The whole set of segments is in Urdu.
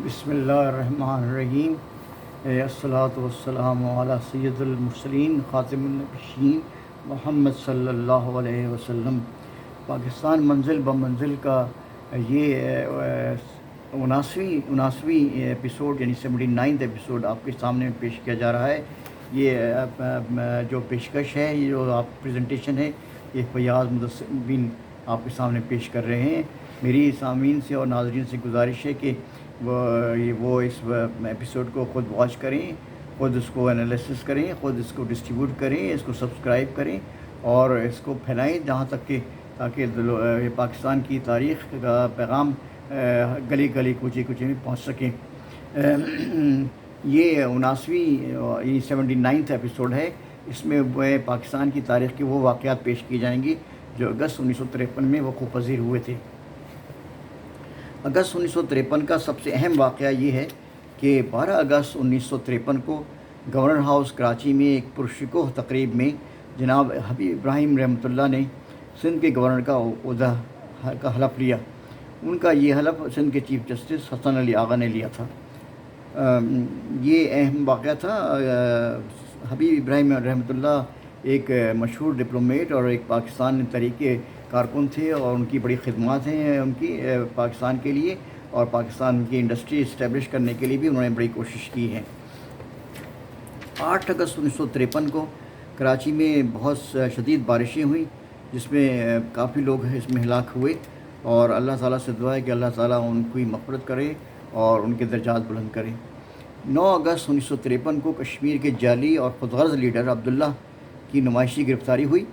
بسم اللہ الرحمن الرحیم۔ الصلاۃ والسلام علی سید المرسلین خاتم النبیین محمد صلی اللہ علیہ وسلم۔ پاکستان منزل بمنزل کا یہ 79ویں ایپیسوڈ یعنی 79 ایپیسوڈ آپ کے سامنے پیش کیا جا رہا ہے۔ یہ جو پیشکش ہے، یہ جو آپ پریزنٹیشن ہے، یہ فیاض مدثر مبین آپ کے سامنے پیش کر رہے ہیں۔ میری سامعین سے اور ناظرین سے گزارش ہے کہ وہ اس ایپیسوڈ کو خود واچ کریں، خود اس کو انالیسس کریں، خود اس کو ڈسٹریبیوٹ کریں، اس کو سبسکرائب کریں اور اس کو پھیلائیں جہاں تک کہ تاکہ پاکستان کی تاریخ کا پیغام گلی گلی کوچے کوچے میں پہنچ سکیں۔ یہ 79ویں ایپیسوڈ ہے۔ اس میں پاکستان کی تاریخ کے وہ واقعات پیش کی جائیں گی جو اگست 1953 میں وقوع پذیر ہوئے تھے۔ اگست 1953 کا سب سے اہم واقعہ یہ ہے کہ 12 اگست 1953 کو گورنر ہاؤس کراچی میں ایک پرشکوہ تقریب میں جناب حبیب ابراہیم رحمۃ اللہ نے سندھ کے گورنر کا عہدہ کا حلف لیا۔ ان کا یہ حلف سندھ کے چیف جسٹس حسن علی آغا نے لیا تھا۔ یہ اہم واقعہ تھا۔ حبیب ابراہیم رحمۃ اللہ ایک مشہور ڈپلومیٹ اور ایک پاکستان تحریک کارکن تھے، اور ان کی بڑی خدمات ہیں ان کی پاکستان کے لیے، اور پاکستان کی انڈسٹری اسٹیبلش کرنے کے لیے بھی انہوں نے بڑی کوشش کی ہے۔ 8 اگست 1953 کو کراچی میں بہت شدید بارشیں ہوئیں، جس میں کافی لوگ اس میں ہلاک ہوئے، اور اللہ تعالیٰ سے دعا ہے کہ اللہ تعالیٰ ان کی مغفرت کرے اور ان کے درجات بلند کرے۔ 9 اگست 1953 کو کشمیر کے جعلی اور خودغرض لیڈر عبداللہ کی نمائشی گرفتاری ہوئی،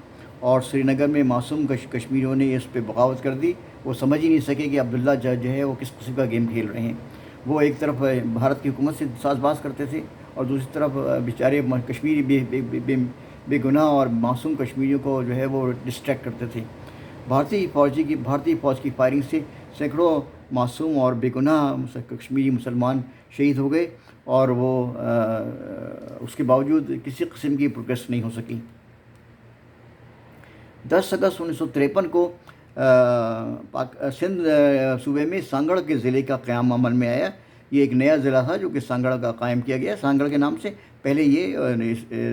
اور سری نگر میں معصوم کشمیریوں نے اس پہ بغاوت کر دی۔ وہ سمجھ ہی نہیں سکے کہ عبداللہ جو ہے وہ کس قسم کا گیم کھیل رہے ہیں۔ وہ ایک طرف بھارت کی حکومت سے ساز باز کرتے تھے، اور دوسری طرف بیچارے کشمیری بے گناہ اور معصوم کشمیریوں کو جو ہے وہ ڈسٹریکٹ کرتے تھے۔ بھارتی فوج کی فائرنگ سے سینکڑوں معصوم اور بے گناہ کشمیری مسلمان شہید ہو گئے، اور وہ اس کے باوجود کسی قسم کی پروگریس نہیں ہو سکی۔ 10 اگست 1953 کو سندھ صوبے میں سانگڑ کے ضلع کا قیام عمل میں آیا۔ یہ ایک نیا ضلع تھا جو کہ سانگڑ کا قائم کیا گیا۔ سانگڑ کے نام سے پہلے یہ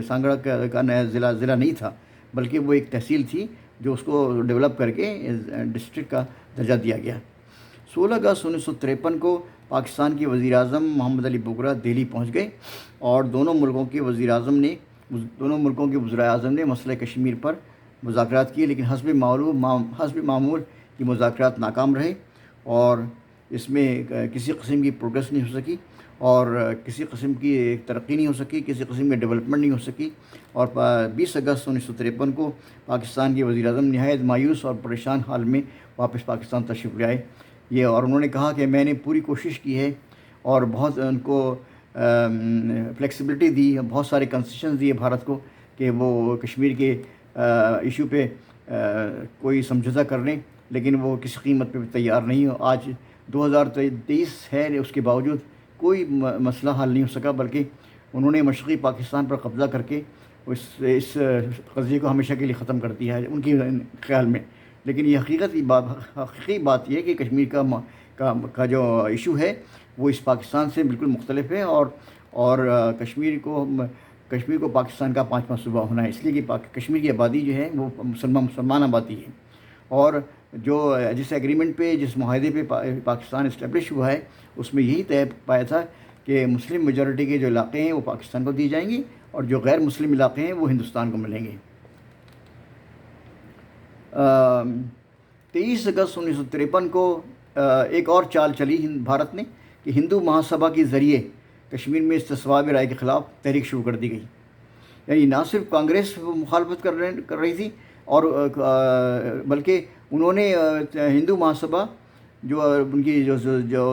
سانگڑ کا نیا ضلع نہیں تھا، بلکہ وہ ایک تحصیل تھی جو اس کو ڈیولپ کر کے ڈسٹرکٹ کا درجہ دیا گیا۔ 16 اگست 1953 کو پاکستان کے وزیر اعظم محمد علی بگرا دہلی پہنچ گئے، اور دونوں ملکوں کے وزراء اعظم نے مسئلہ کشمیر پر مذاکرات کیے، لیکن حسب معمول یہ مذاکرات ناکام رہے، اور اس میں کسی قسم کی پروگریس نہیں ہو سکی، اور کسی قسم کی ترقی نہیں ہو سکی، کسی قسم کی ڈیولپمنٹ نہیں ہو سکی۔ اور 20 اگست 1953 کو پاکستان کے وزیر اعظم نہایت مایوس اور پریشان حال میں واپس پاکستان تشریف لے آئے۔ اور انہوں نے کہا کہ میں نے پوری کوشش کی ہے، اور بہت ان کو فلیکسیبلٹی دی، بہت سارے کنسیشنز دیے بھارت کو کہ وہ کشمیر کے ایشو پہ کوئی سمجھوتہ کر لیں، لیکن وہ کسی قیمت پہ تیار نہیں ہو۔ آج 2023 ہے، اس کے باوجود کوئی مسئلہ حل نہیں ہو سکا، بلکہ انہوں نے مشرقی پاکستان پر قبضہ کر کے اس قضیے کو ہمیشہ کے لیے ختم کر دیا ہے ان کی خیال میں۔ لیکن یہ حقیقی بات یہ ہے کہ کشمیر کا جو ایشو ہے وہ اس پاکستان سے بالکل مختلف ہے، اور کشمیر کو پاکستان کا 5واں صوبہ ہونا ہے، اس لیے کہ کشمیر کی آبادی جو ہے وہ مسلمان آبادی ہے، اور جس ایگریمنٹ پہ، جس معاہدے پہ پاکستان اسٹیبلش ہوا ہے، اس میں یہی طے پایا تھا کہ مسلم میجورٹی کے جو علاقے ہیں وہ پاکستان کو دیے جائیں گے، اور جو غیر مسلم علاقے ہیں وہ ہندوستان کو ملیں گے۔ 23 اگست 1953 کو ایک اور چال چلی بھارت نے کہ ہندو مہاسبھا کے ذریعے کشمیر میں استصواب رائے کے خلاف تحریک شروع کر دی گئی۔ یعنی نہ صرف کانگریس مخالفت کر رہی تھی، اور بلکہ انہوں نے ہندو مہاسبھا جو ان کی جو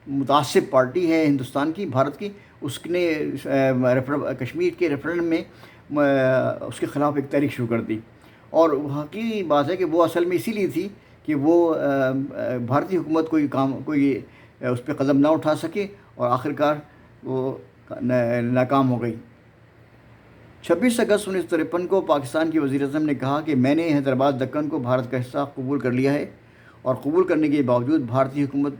متعصب پارٹی ہے ہندوستان کی، بھارت کی، اس نے کشمیر کے ریفرنڈم میں اس کے خلاف ایک تحریک شروع کر دی۔ اور حقیقی بات ہے کہ وہ اصل میں اسی لیے تھی کہ وہ بھارتی حکومت کوئی اس پہ قدم نہ اٹھا سکے، اور آخرکار وہ ناکام ہو گئی۔ 26 اگست 1953 کو پاکستان کے وزیر اعظم نے کہا کہ میں نے حیدرآباد دکن کو بھارت کا حصہ قبول کر لیا ہے، اور قبول کرنے کے باوجود بھارتی حکومت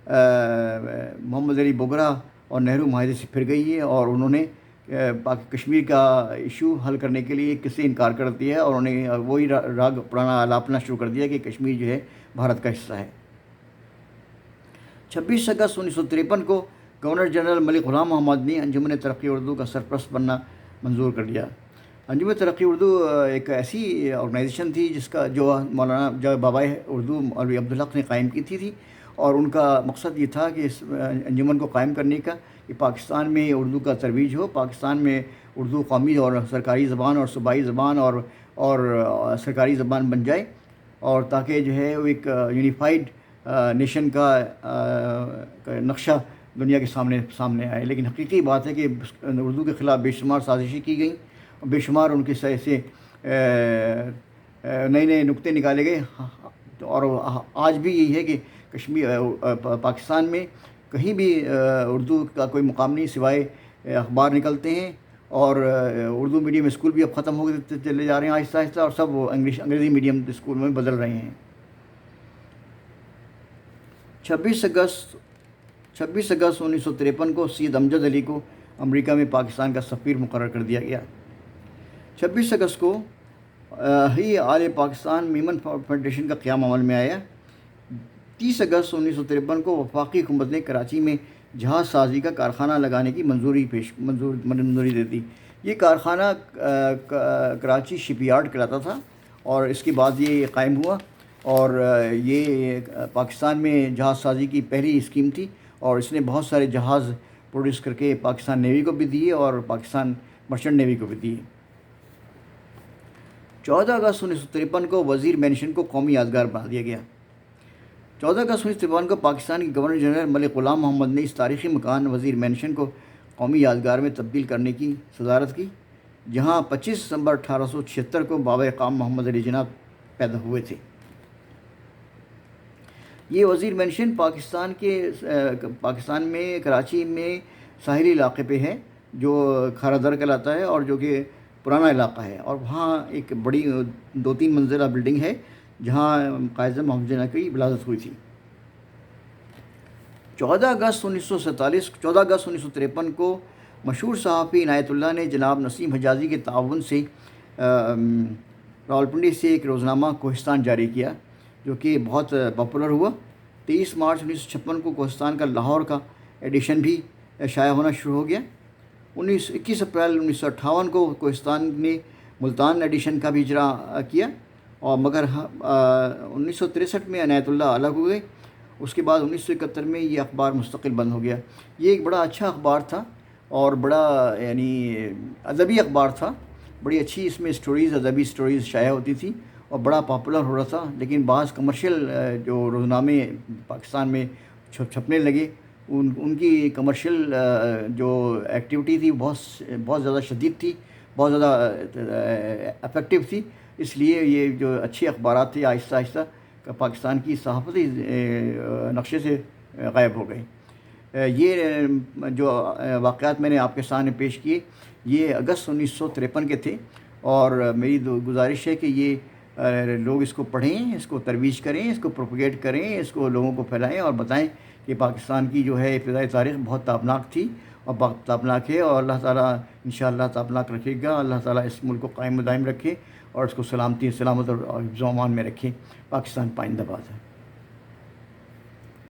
محمد علی بگرا اور نہرو معاہدے سے پھر گئی ہے، اور انہوں نے کشمیر کا ایشو حل کرنے کے لیے کس سے انکار کر دیا ہے، اور انہوں نے وہی راگ پرانا آلاپنا شروع کر دیا کہ کشمیر جو ہے بھارت کا حصہ ہے۔ 26 اگست 1953 کو گورنر جنرل ملک غلام محمد نے انجمن ترقی اردو کا سرپرست بننا منظور کر لیا۔ انجمن ترقی اردو ایک ایسی آرگنائزیشن تھی جس کا جو مولانا جو بابائے اردو مولوی عبدالحق نے قائم کی تھی، اور ان کا مقصد یہ تھا کہ اس انجمن کو قائم کرنے کا کہ پاکستان میں اردو کا ترویج ہو، پاکستان میں اردو قومی اور سرکاری زبان اور صوبائی زبان اور سرکاری زبان بن جائے، اور تاکہ جو ہے وہ ایک یونیفائڈ نیشن کا نقشہ دنیا کے سامنے آئے۔ لیکن حقیقی بات ہے کہ اردو کے خلاف بے شمار سازشیں کی گئیں، بے شمار ان کے سے نئے نکتے نکالے گئے، اور آج بھی یہی ہے کہ پاکستان میں کہیں بھی اردو کا کوئی مقام نہیں، سوائے اخبار نکلتے ہیں، اور اردو میڈیم اسکول بھی اب ختم ہو چلے جا رہے ہیں آہستہ آہستہ، اور سب انگریزی میڈیم اسکول میں بدل رہے ہیں۔ 26 اگست 1953 کو سید امجد علی کو امریکہ میں پاکستان کا سفیر مقرر کر دیا گیا۔ 26 اگست کو ہی آل پاکستان میمن فیڈریشن کا قیام عمل میں آیا۔ 30 اگست 1953 کو وفاقی حکومت نے کراچی میں جہاز سازی کا کارخانہ لگانے کی منظوری دے دی۔ یہ کارخانہ کراچی شپ یارڈ کراتا تھا، اور اس کے بعد یہ قائم ہوا، اور یہ پاکستان میں جہاز سازی کی پہلی اسکیم تھی، اور اس نے بہت سارے جہاز پروڈیوس کر کے پاکستان نیوی کو بھی دیے اور پاکستان مرچنٹ نیوی کو بھی دیے۔ 14 اگست 1953 کو وزیر مینشن کو قومی یادگار بنا دیا گیا۔ 14 اگست 1953 کو پاکستان کے گورنر جنرل ملک غلام محمد نے اس تاریخی مکان وزیر مینشن کو قومی یادگار میں تبدیل کرنے کی صدارت کی، جہاں 25 دسمبر 1876 کو بابا اقام محمد علی جناح پیدا ہوئے تھے۔ یہ وزیر مینشن پاکستان میں کراچی میں ساحلی علاقے پہ ہے، جو کھارا در کہلاتا ہے، اور جو کہ پرانا علاقہ ہے، اور وہاں ایک بڑی 2-3 منزلہ بلڈنگ ہے جہاں قائد محمد جناح کی ولادت ہوئی تھی۔ 14 اگست 1953 کو مشہور صحافی عنایت اللہ نے جناب نسیم حجازی کے تعاون سے راولپنڈی سے ایک روزنامہ کوہستان جاری کیا، جو کہ بہت پاپولر ہوا۔ 23 مارچ 1956 کو کوہستان کا لاہور کا ایڈیشن بھی شائع ہونا شروع ہو گیا۔ 21 اپریل 1958 کو کوہستان نے ملتان ایڈیشن کا بھی اجرا کیا، اور مگر 1963 میں عنایت اللہ الگ ہوئے۔ اس کے بعد 1971 میں یہ اخبار مستقل بند ہو گیا۔ یہ ایک بڑا اچھا اخبار تھا، اور بڑا ادبی اخبار تھا، بڑی اچھی اس میں ادبی سٹوریز شائع ہوتی تھی، اور بڑا پاپولر ہو رہا تھا۔ لیکن بعض کمرشل جو روزنامے پاکستان میں چھپنے لگے، ان کی کمرشل جو ایکٹیویٹی تھی بہت زیادہ شدید تھی، بہت زیادہ افیکٹو تھی، اس لیے یہ جو اچھے اخبارات تھے آہستہ آہستہ پاکستان کی صحافتی نقشے سے غائب ہو گئے۔ یہ جو واقعات میں نے آپ کے سامنے پیش کیے، یہ اگست 1953 کے تھے، اور میری گزارش ہے کہ یہ لوگ اس کو پڑھیں، اس کو ترویج کریں، اس کو پروپیگیٹ کریں، اس کو لوگوں کو پھیلائیں، اور بتائیں کہ پاکستان کی جو ہے ابتدائی تاریخ بہت تابناک تھی اور تابناک ہے، اور اللہ تعالیٰ انشاءاللہ تابناک رکھے گا۔ اللہ تعالیٰ اس ملک کو قائم و دائم رکھے، اور اس کو سلامت اور حفظ و امان میں رکھے۔ پاکستان پائندہ باد ہے۔